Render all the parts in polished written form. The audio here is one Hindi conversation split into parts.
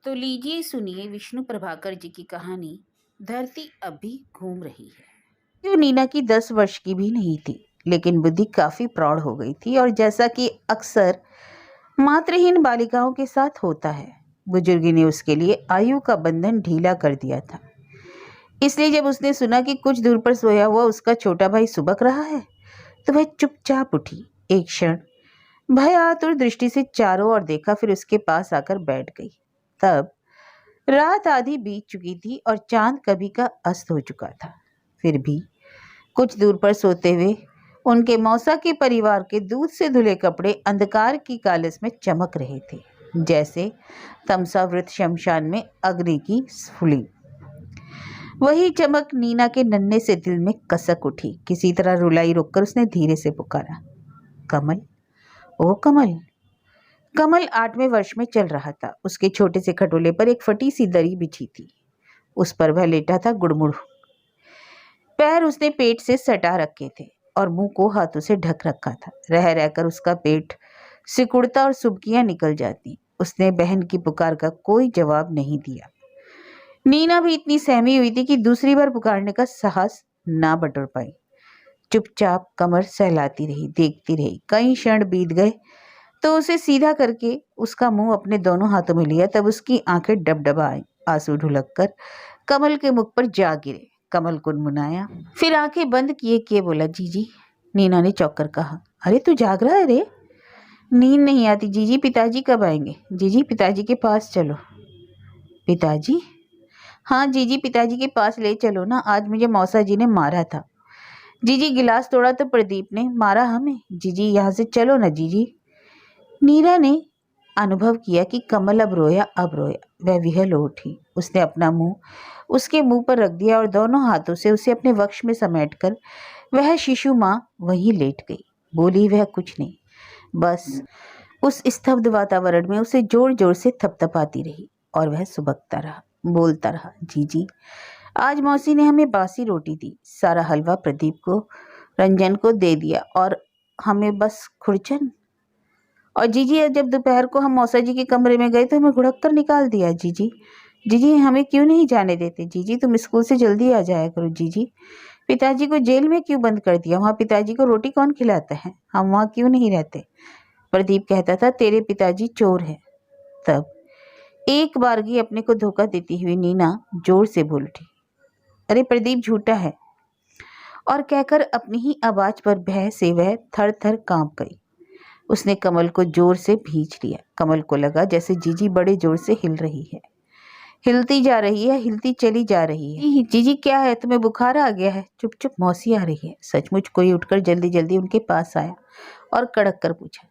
तो लीजिए सुनिए विष्णु प्रभाकर जी की कहानी धरती अब भी घूम रही है। जो नीना की 10 वर्ष की भी नहीं थी, लेकिन बुद्धि काफी प्रौढ़ हो गई थी और जैसा कि अक्सर मातृहीन बालिकाओं के साथ होता है, बुजुर्गी ने उसके लिए आयु का बंधन ढीला कर दिया था। इसलिए जब उसने सुना कि कुछ दूर पर सोया हुआ उसका छोटा भाई सुबक रहा है, तो वह चुपचाप उठी। एक क्षण भय आतुर दृष्टि से चारों ओर देखा, फिर उसके पास आकर बैठ गई। तब रात आधी बीत चुकी थी और चांद कभी का अस्त हो चुका था। फिर भी कुछ दूर पर सोते हुए उनके मौसा के परिवार के दूध से धुले कपड़े अंधकार की कालिस में चमक रहे थे, जैसे तमसावृत शमशान में अग्नि की स्फुली। वही चमक नीना के नन्हे से दिल में कसक उठी। किसी तरह रुलाई रोककर उसने धीरे से पुकारा, कमल, ओ कमल। कमल 8वें वर्ष में चल रहा था। उसके छोटे से खटोले पर एक फटी सी दरी बिछी थी। उस पर वह लेटा था गुड़मुड़। पैर उसने पेट से सटा रखे थे और मुंह को हाथों से ढक रखा था। रह रहकर उसका पेट सिकुड़ता और सुबकियां निकल जाती। उसने बहन की पुकार का कोई जवाब नहीं दिया। नीना भी इतनी सहमी हुई थी कि दूसरी बार पुकारने का साहस ना बटोर पाई। चुपचाप कमर सहलाती रही, देखती रही। कई क्षण बीत गए तो उसे सीधा करके उसका मुंह अपने दोनों हाथों में लिया। तब उसकी आंखें डबडबा आई। आंसू ढुलक कर कमल के मुख पर जा गिरे। कमल कुनमुनाया, फिर आंखें बंद किए किए बोला, जीजी। नीना ने चौंक कर कहा, अरे तू जाग रहा है रे? नींद नहीं आती जीजी, पिताजी कब आएंगे? जीजी पिताजी के पास चलो। पिताजी? हाँ जीजी, पिताजी के पास ले चलो ना, आज मुझे मौसा जी ने मारा था। जीजी गिलास तोड़ा तो प्रदीप ने मारा हमें। जीजी यहाँ से चलो ना जीजी। नीरा ने अनुभव किया कि कमल अब रोया अब रोया। वह विहल उठी। उसने अपना मुंह उसके मुंह पर रख दिया और दोनों हाथों से उसे अपने वक्ष में समेटकर वह शिशु माँ वहीं लेट गई। बोली वह कुछ नहीं, बस उस स्तब्ध वातावरण में उसे जोर जोर से थपथपाती रही और वह सुबकता रहा, बोलता रहा, जीजी आज मौसी ने हमें बासी रोटी दी, सारा हलवा प्रदीप को रंजन को दे दिया और हमें बस खुरचन। और जीजी जब दोपहर को हम मौसा जी के कमरे में गए तो हमें घुड़क कर निकाल दिया। जीजी जीजी हमें क्यों नहीं जाने देते? जीजी तुम स्कूल से जल्दी आ जाया करो। जीजी पिताजी को जेल में क्यों बंद कर दिया? वहाँ पिताजी को रोटी कौन खिलाता है? हम वहाँ क्यों नहीं रहते? प्रदीप कहता था तेरे पिताजी चोर है। तब एक बारगी अपने को धोखा देती हुई नीना जोर से बोल उठी, अरे प्रदीप झूठा है। और कहकर अपनी ही आवाज पर भय से वह थर थर कांप गई। उसने कमल को जोर से भींच लिया। कमल को लगा जैसे जीजी बड़े जोर से हिल रही है, हिलती जा रही है, हिलती चली जा रही है। जीजी क्या है, तुम्हें बुखार आ गया है? चुप चुप, मौसी आ रही है। सचमुच कोई उठकर जल्दी जल्दी उनके पास आया और कड़क कर पूछा,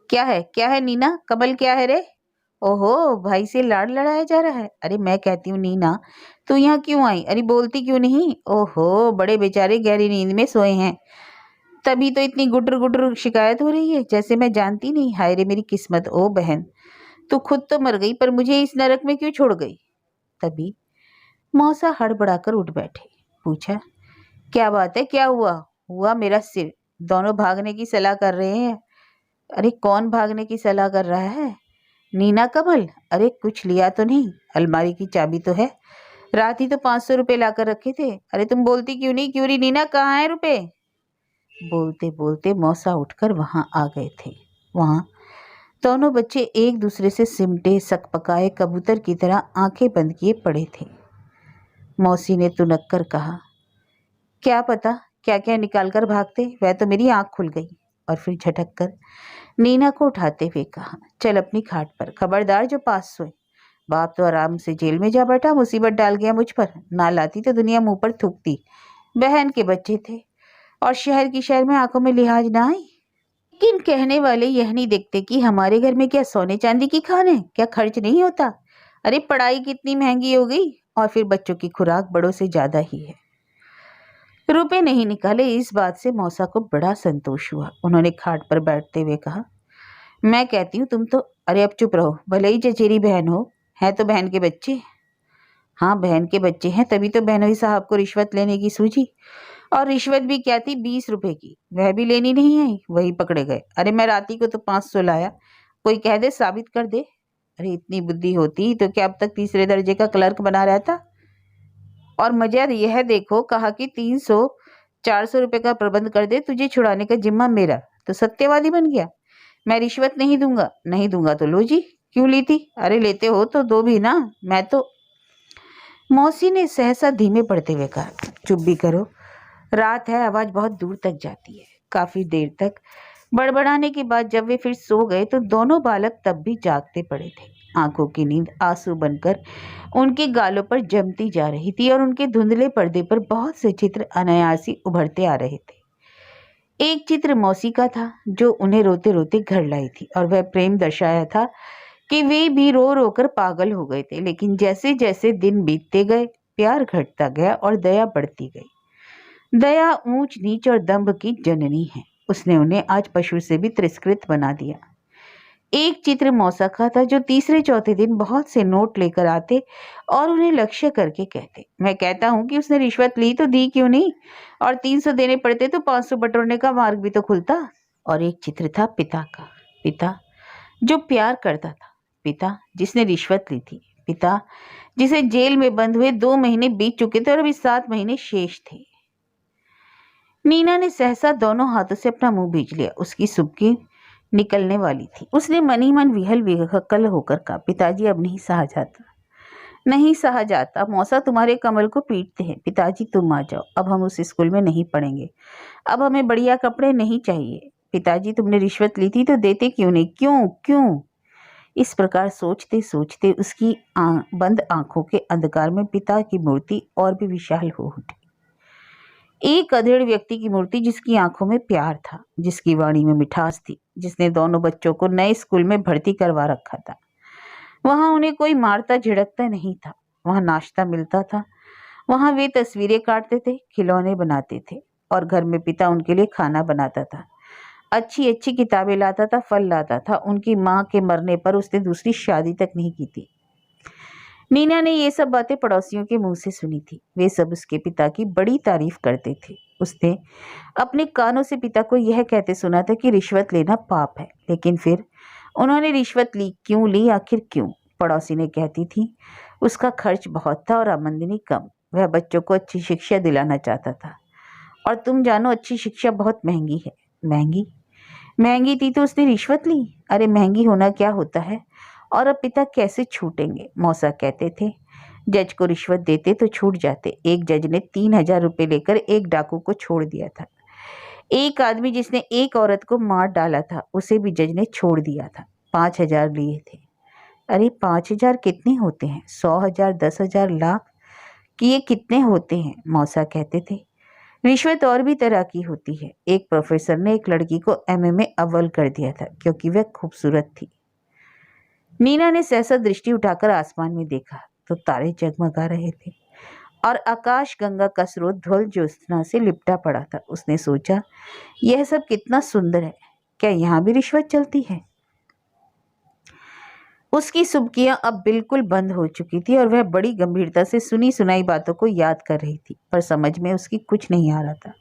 क्या है नीना? कमल क्या है रे? ओहो, भाई से लाड़ लड़ाया जा रहा है। अरे मैं कहती हूँ नीना, तू यहाँ क्यों आई? अरे बोलती क्यों नहीं? ओहो, बड़े बेचारे गहरी नींद में सोए हैं, तभी तो इतनी गुटर गुटर शिकायत हो रही है, जैसे मैं जानती नहीं। हाय रे मेरी किस्मत। ओ बहन, तू खुद तो मर गई पर मुझे इस नरक में क्यों छोड़ गई? तभी मौसा हड़बड़ाकर उठ बैठे। पूछा, क्या बात है, क्या हुआ? हुआ मेरा सिर। दोनों भागने की सलाह कर रहे हैं। अरे कौन भागने की सलाह कर रहा है? नीना कमल। अरे कुछ लिया तो नहीं? अलमारी की चाबी तो है, रात ही तो 500 रुपये लाकर रखे थे। अरे तुम बोलती क्यों नहीं? क्यों रही नीना, कहाँ है रुपए? बोलते बोलते मौसा उठकर वहां आ गए थे। वहां दोनों बच्चे एक दूसरे से सिमटे सकपकाए कबूतर की तरह आंखें बंद किए पड़े थे। मौसी ने तुनक कर कहा, क्या पता क्या क्या निकाल कर भागते, वह तो मेरी आंख खुल गई। और फिर झटक कर नीना को उठाते हुए कहा, चल अपनी खाट पर, खबरदार जो पास सोए। बाप तो आराम से जेल में जा बैठा, मुसीबत डाल गया मुझ पर। ना लाती तो दुनिया मुंह पर थूकती। बहन के बच्चे थे और शहर की शहर में आंखों में लिहाज ना आई। लेकिन कहने वाले यह नहीं देखते कि हमारे घर में क्या सोने चांदी की खान है? क्या खर्च नहीं होता? अरे पढ़ाई कितनी महंगी हो गई और फिर बच्चों की खुराक बड़ों से ज्यादा ही है। रुपए नहीं निकाले, इस बात से मौसा को बड़ा संतोष हुआ। उन्होंने खाट पर बैठते हुए कहा, मैं कहती हूँ तुम तो, अरे अब चुप रहो, भले ही चचेरी बहन हो, है तो बहन के बच्चे। हाँ बहन के बच्चे हैं, तभी तो बहनोई साहब को रिश्वत लेने की सूझी। और रिश्वत भी क्या थी, 20 रुपए की, वह भी लेनी नहीं आई, वही पकड़े गए। अरे मैं राती को तो 500 लाया, कोई कह दे साबित कर दे। अरे इतनी बुद्धि होती तो क्या अब तक तीसरे दर्जे का क्लर्क बना रहता। और मजा यह देखो, कहा कि 300-400 रुपए का प्रबंध कर दे, तुझे छुड़ाने का जिम्मा मेरा। तो सत्यवादी बन गया। मैं रिश्वत नहीं दूंगा। नहीं दूंगा तो लो जी। क्यों ली थी? अरे लेते हो तो दो भी ना। मैं तो। मौसी ने सहसा धीमे पड़ते हुए कहा, चुप भी करो, रात है, आवाज बहुत दूर तक जाती है। काफी देर तक बड़बड़ाने के बाद जब वे फिर सो गए तो दोनों बालक तब भी जागते पड़े थे। आंखों की नींद आंसू बनकर उनके गालों पर जमती जा रही थी और उनके धुंधले पर्दे पर बहुत से चित्र अनायासी उभरते आ रहे थे। एक चित्र मौसी का था जो उन्हें रोते रोते घर लाई थी, और वह प्रेम दर्शाया था कि वे भी रो रो कर पागल हो गए थे। लेकिन जैसे जैसे दिन बीतते गए प्यार घटता गया और दया बढ़ती गई। दया ऊंच नीच और दंभ की जननी है। उसने उन्हें आज पशु से भी तिरस्कृत बना दिया। एक चित्र मौसा का था जो तीसरे चौथे दिन बहुत से नोट लेकर आते और उन्हें लक्ष्य करके कहते, मैं कहता हूं कि उसने रिश्वत ली तो दी क्यों नहीं, और 300 देने पड़ते तो 500 बटोरने का मार्ग भी तो खुलता। और एक चित्र था पिता का, पिता जो प्यार करता था, पिता जिसने रिश्वत ली थी, पिता जिसे जेल में बंद हुए 2 महीने बीत चुके थे और अभी 7 महीने शेष थे। नीना ने सहसा दोनों हाथों से अपना मुंह भींच लिया। उसकी सुबकी निकलने वाली थी। उसने मन ही मन विहल विहकल होकर कहा, पिताजी अब नहीं सहा जाता, नहीं सहा जाता। मौसा तुम्हारे कमल को पीटते हैं। पिताजी तुम आ जाओ, अब हम उस स्कूल में नहीं पढ़ेंगे, अब हमें बढ़िया कपड़े नहीं चाहिए। पिताजी तुमने रिश्वत ली थी तो देते क्यों नहीं, क्यों क्यों? इस प्रकार सोचते सोचते उसकी बंद आंखों के अंधकार में पिता की मूर्ति और भी विशाल हो उठी। एक अधेड़ व्यक्ति की मूर्ति जिसकी आंखों में प्यार था, जिसकी वाणी में मिठास थी, जिसने दोनों बच्चों को नए स्कूल में भर्ती करवा रखा था। वहां उन्हें कोई मारता झिड़कता नहीं था, वहां नाश्ता मिलता था, वहां वे तस्वीरें काटते थे, खिलौने बनाते थे, और घर में पिता उनके लिए खाना बनाता था, अच्छी अच्छी किताबें लाता था, फल लाता था। उनकी माँ के मरने पर उसने दूसरी शादी तक नहीं की थी। नीना ने ये सब बातें पड़ोसियों के मुंह से सुनी थी। वे सब उसके पिता की बड़ी तारीफ करते थे। उसने अपने कानों से पिता को यह कहते सुना था कि रिश्वत लेना पाप है, लेकिन फिर उन्होंने रिश्वत ली, क्यों ली, आखिर क्यों? पड़ोसी ने कहती थी उसका खर्च बहुत था और आमदनी कम, वह बच्चों को अच्छी शिक्षा दिलाना चाहता था। और तुम जानो अच्छी शिक्षा बहुत महंगी है। महंगी? महंगी थी तो उसने रिश्वत ली। अरे महंगी होना क्या होता है, और अब पिता कैसे छूटेंगे? मौसा कहते थे जज को रिश्वत देते तो छूट जाते। एक जज ने 3,000 रुपये लेकर एक डाकू को छोड़ दिया था। एक आदमी जिसने एक औरत को मार डाला था उसे भी जज ने छोड़ दिया था। 5,000 लिए थे। अरे 5,000 कितने होते हैं? 100,000, 10,000, लाख कि ये कितने होते हैं? मौसा कहते थे रिश्वत और भी तरह की होती है। एक प्रोफेसर ने एक लड़की को एमए में अव्वल कर दिया था क्योंकि वह खूबसूरत थी। नीना ने सहसा दृष्टि उठाकर आसमान में देखा तो तारे जगमगा रहे थे और आकाश गंगा का स्रोत ध्वल ज्योत्सना से लिपटा पड़ा था। उसने सोचा यह सब कितना सुंदर है, क्या यहाँ भी रिश्वत चलती है? उसकी सुबकियां अब बिल्कुल बंद हो चुकी थी और वह बड़ी गंभीरता से सुनी सुनाई बातों को याद कर रही थी, पर समझ में उसकी कुछ नहीं आ रहा था।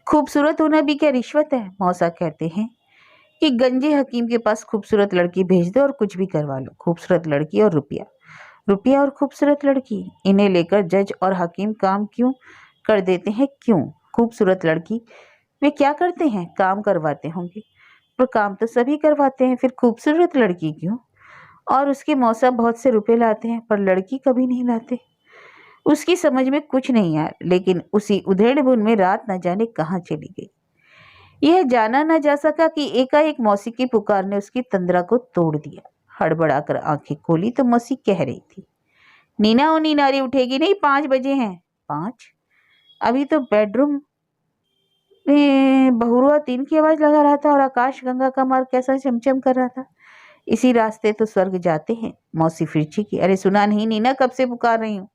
खूबसूरत होना भी क्या रिश्वत है? मौसा कहते हैं कि गंजे हकीम के पास खूबसूरत लड़की भेज दो और कुछ भी करवा लो। खूबसूरत लड़की और रुपया, रुपया और खूबसूरत लड़की, इन्हें लेकर जज और हकीम काम क्यों कर देते हैं? क्यों? खूबसूरत लड़की, वे क्या करते हैं? काम करवाते होंगे, पर काम तो सभी करवाते हैं, फिर खूबसूरत लड़की क्यों? और उसके मौसा बहुत से रुपए लाते हैं पर लड़की कभी नहीं लाते। उसकी समझ में कुछ नहीं आया, लेकिन उसी उधेड़ बुन में रात न जाने कहाँ चली गई। यह जाना न जा सका कि एकाएक मौसी की पुकार ने उसकी तंद्रा को तोड़ दिया। हड़बड़ाकर आंखें खोली तो मौसी कह रही थी, नीना ओ नीनारी उठेगी नहीं, 5 बजे हैं। 5? अभी तो बेडरूम में बहुरुआ 3 की आवाज लगा रहा था और आकाश गंगा का मार्ग कैसा चमचम कर रहा था। इसी रास्ते तो स्वर्ग जाते हैं। मौसी फिर चीखी, अरे सुना नहीं नीना, कब से पुकार रही हूँ।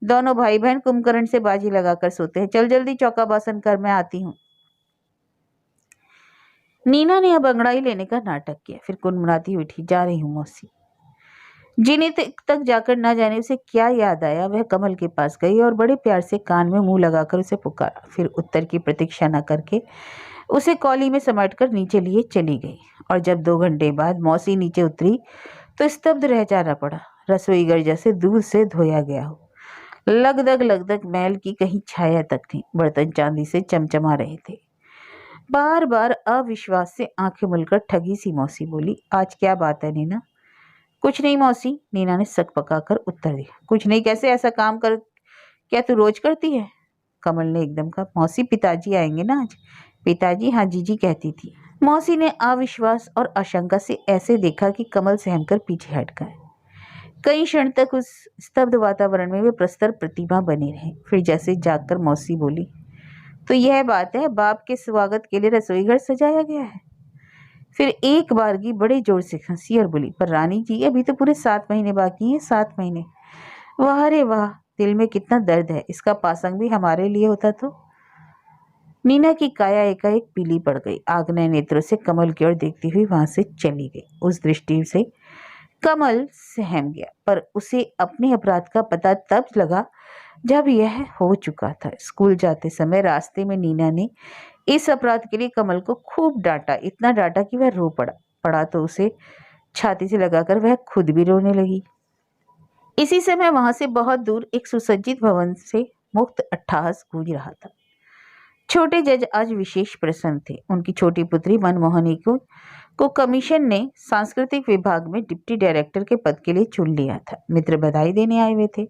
दोनों भाई बहन कुंभकर्ण से बाजी लगाकर सोते हैं, चल जल्दी चौका बासन कर, मैं आती हूँ। नीना ने अब अंगड़ाई लेने का नाटक किया, फिर कुनमुनाती उठी, जा रही हूँ मौसी। जिन्हें तक जाकर ना जाने उसे क्या याद आया, वह कमल के पास गई और बड़े प्यार से कान में मुंह लगाकर उसे पुकारा। फिर उत्तर की प्रतीक्षा न करके उसे कौली में समेटकर नीचे लिए चली गई। और जब 2 घंटे बाद मौसी नीचे उतरी तो स्तब्ध रह जाना पड़ा। रसोई घर जैसे दूध से धोया गया हो, लगदग लगदग मैल की कहीं छाया तक नहीं। बर्तन चांदी से चमचमा रहे थे। बार बार अविश्वास से आंखें मलकर ठगी सी मौसी बोली, आज क्या बात है नीना? कुछ नहीं मौसी, नीना ने सक पकाकर उत्तर दिया। कुछ नहीं कैसे? ऐसा काम कर क्या तू रोज करती है? कमल ने एकदम कहा। मौसी पिताजी आएंगे ना आज। पिताजी? हाँ, जीजी कहती थी। मौसी ने अविश्वास और आशंका से ऐसे देखा कि कमल सहमकर पीछे हट गए। कई क्षण तक उस स्तब्ध वातावरण में वे प्रस्तर प्रतिमा बने रहे। फिर जैसे जागकर मौसी बोली, तो यह बात है, बाप के स्वागत के लिए रसोई घर सजाया गया है। फिर एक बारगी बड़े जोर से हंसी और बोली, पर रानी जी अभी तो पूरे 7 महीने बाकी हैं। 7 महीने? वाह रे वाह, दिल में कितना दर्द है। इसका पासंग भी हमारे लिए होता तो। नीना की काया एकाएक पीली पड़ गई। आग्नेय नेत्रों से कमल की ओर देखती हुई वहां से चली गई। उस दृष्टि से कमल सहम गया, पर उसे अपने अपराध का पता तब लगा जब यह हो चुका था। स्कूल जाते समय रास्ते में नीना ने इस अपराध के लिए कमल को खूब डांटा, इतना डांटा कि वह रो पड़ा तो उसे छाती से लगाकर वह खुद भी रोने लगी। इसी समय वहां से बहुत दूर एक सुसज्जित भवन से मुक्त अट्टहास गूंज रहा था। छोटे जज आज विशेष प्रसन्न थे। उनकी छोटी पुत्री मनमोहनी को कमीशन ने सांस्कृतिक विभाग में डिप्टी डायरेक्टर के पद के लिए चुन लिया था। मित्र बधाई देने आए हुए थे।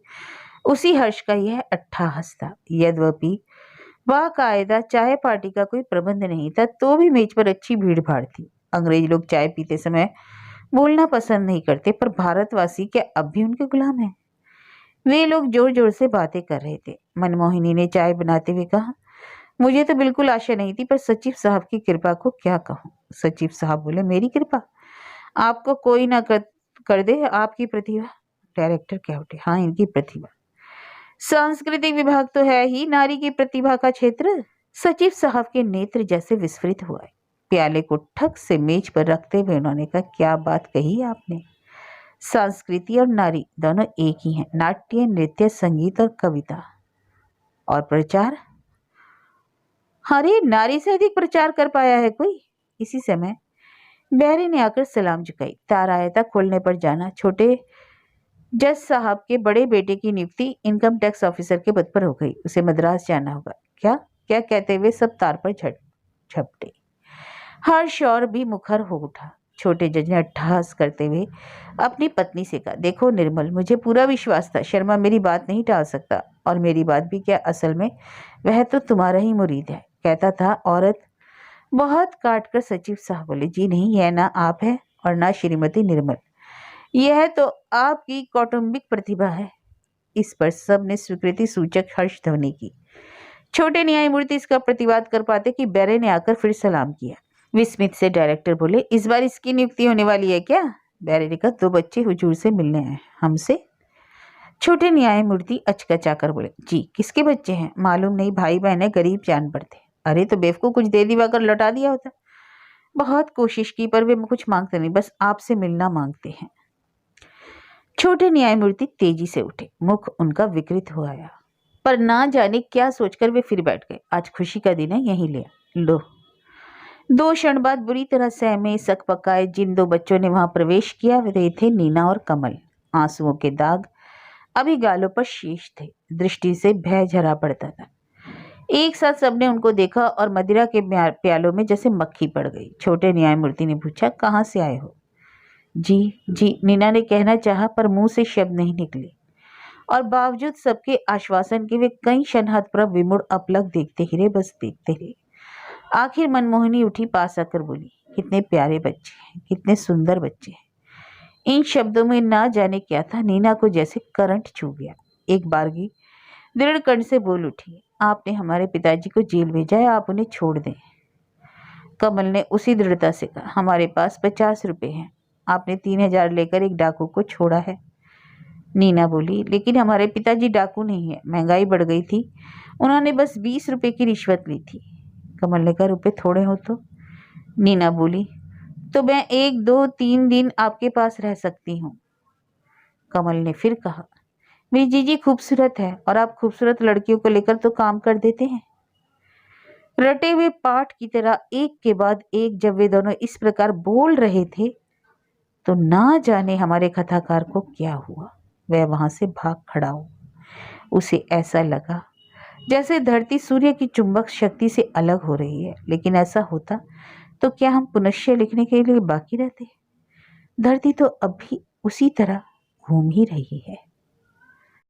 उसी हर्ष का यह अट्टहास था। यद्यपि बाकायदा चाय पार्टी का कोई प्रबंध नहीं था, तो भी मेज पर अच्छी भीड़ भाड़ थी। अंग्रेज लोग चाय पीते समय बोलना पसंद नहीं करते, पर भारतवासी क्या अब भी उनके गुलाम हैं? वे लोग जोर जोर से बातें कर रहे थे। मनमोहिनी ने चाय बनाते हुए कहा, मुझे तो बिल्कुल आशा नहीं थी, पर सचिव साहब की कृपा को क्या कहूँ। सचिव साहब बोले, मेरी कृपा? आपको कोई ना कर दे, आपकी प्रतिभा। डायरेक्टर कह उठे, हाँ इनकी प्रतिभा। सांस्कृतिक विभाग तो है ही नारी की प्रतिभा का क्षेत्र। सचिव साहब के नेत्र जैसे विस्फारित हुए। प्याले को ठक से मेज पर रखते हुए उन्होंने कहा, क्या बात कही आपने? संस्कृति और नारी दोनों एक ही हैं। नाट्य, नृत्य, संगीत और कविता और प्रचार। अरे नारी से अधिक प्रचार कर पाया है कोई? इसी समय बैरी ने आकर सलाम झुकाई। तार आया था खोलने पर जाना। छोटे जज साहब के बड़े बेटे की नियुक्ति इनकम टैक्स ऑफिसर के पद पर हो गई। उसे मद्रास जाना होगा। क्या क्या कहते हुए सब तार पर झपटे। हर्ष और भी मुखर हो उठा। छोटे जज ने अट्टहास करते हुए अपनी पत्नी से कहा, देखो निर्मल, मुझे पूरा विश्वास था शर्मा मेरी बात नहीं टाल सकता। और मेरी बात भी क्या, असल में वह तो तुम्हारा ही मुरीद है। कहता था औरत। बहुत काट कर सचिव साहब बोले, जी नहीं, यह ना आप है और ना श्रीमती निर्मल, यह तो आपकी कौटुंबिक प्रतिभा है। इस पर सब ने स्वीकृति सूचक हर्ष ध्वनि की। छोटे न्यायमूर्ति इसका प्रतिवाद कर पाते कि बैरे ने आकर फिर सलाम किया। विस्मित से डायरेक्टर बोले, इस बार इसकी नियुक्ति होने वाली है क्या? बैरे ने कहा, 2 बच्चे हुजूर से मिलने आए। हमसे? छोटे न्यायमूर्ति अचकचाकर बोले, जी किसके बच्चे हैं? मालूम नहीं, भाई बहन है, गरीब जानवर थे। अरे तो बेवकूफ, कुछ दे दिवाकर लौटा दिया होता। बहुत कोशिश की, पर वे कुछ मांगते नहीं, बस आपसे मिलना मांगते हैं। छोटे न्यायमूर्ति तेजी से उठे। मुख उनका विकृत हो आया, पर ना जाने क्या सोचकर वे फिर बैठ गए। आज खुशी का दिन है, यहीं ले लो। 2 क्षण बाद बुरी तरह सहमे सक पकाए जिन 2 बच्चों ने वहां प्रवेश किया वे थे नीना और कमल। आंसुओं के दाग अभी गालों पर शेष थे। दृष्टि से भय झरा पड़ता था। एक साथ सबने उनको देखा और मदिरा के प्यालों में जैसे मक्खी पड़ गई। छोटे न्यायमूर्ति ने पूछा, कहाँ से आए हो? जी, नीना ने कहना चाहा, पर मुंह से शब्द नहीं निकले। और बावजूद सबके आश्वासन के वे कई क्षण हतप्रभ विमुड़ अपलक देखते ही रहे, बस देखते रहे। आखिर मनमोहिनी उठी, पास आकर बोली, कितने प्यारे बच्चे हैं, कितने सुंदर बच्चे हैं। इन शब्दों में ना जाने क्या था। नीना को जैसे करंट छू गया। एक बारगी दृढ़ कंठ से बोल उठी, आपने हमारे पिताजी को जेल भेजा है, आप उन्हें छोड़ दें। कमल ने उसी दृढ़ता से कहा, हमारे पास 50 रुपए हैं, आपने 3000 लेकर एक डाकू को छोड़ा है। नीना बोली, लेकिन हमारे पिताजी डाकू नहीं है, महंगाई बढ़ गई थी, उन्होंने बस 20 रुपए की रिश्वत ली थी। कमल ने कहा, रुपए थोड़े हो तो? नीना बोली, तो मैं 1, 2, 3 दिन आपके पास रह सकती हूँ। कमल ने फिर कहा, मेरी जीजी खूबसूरत है और आप खूबसूरत लड़कियों को लेकर तो काम कर देते हैं। रटे हुए पाठ की तरह एक के बाद एक जब वे दोनों इस प्रकार बोल रहे थे तो ना जाने हमारे कथाकार को क्या हुआ, वह वहां से भाग खड़ा हो। उसे ऐसा लगा जैसे धरती सूर्य की चुंबक शक्ति से अलग हो रही है। लेकिन ऐसा होता तो क्या हम पुनश्य लिखने के लिए बाकी रहते? धरती तो अब भी उसी तरह घूम ही रही है।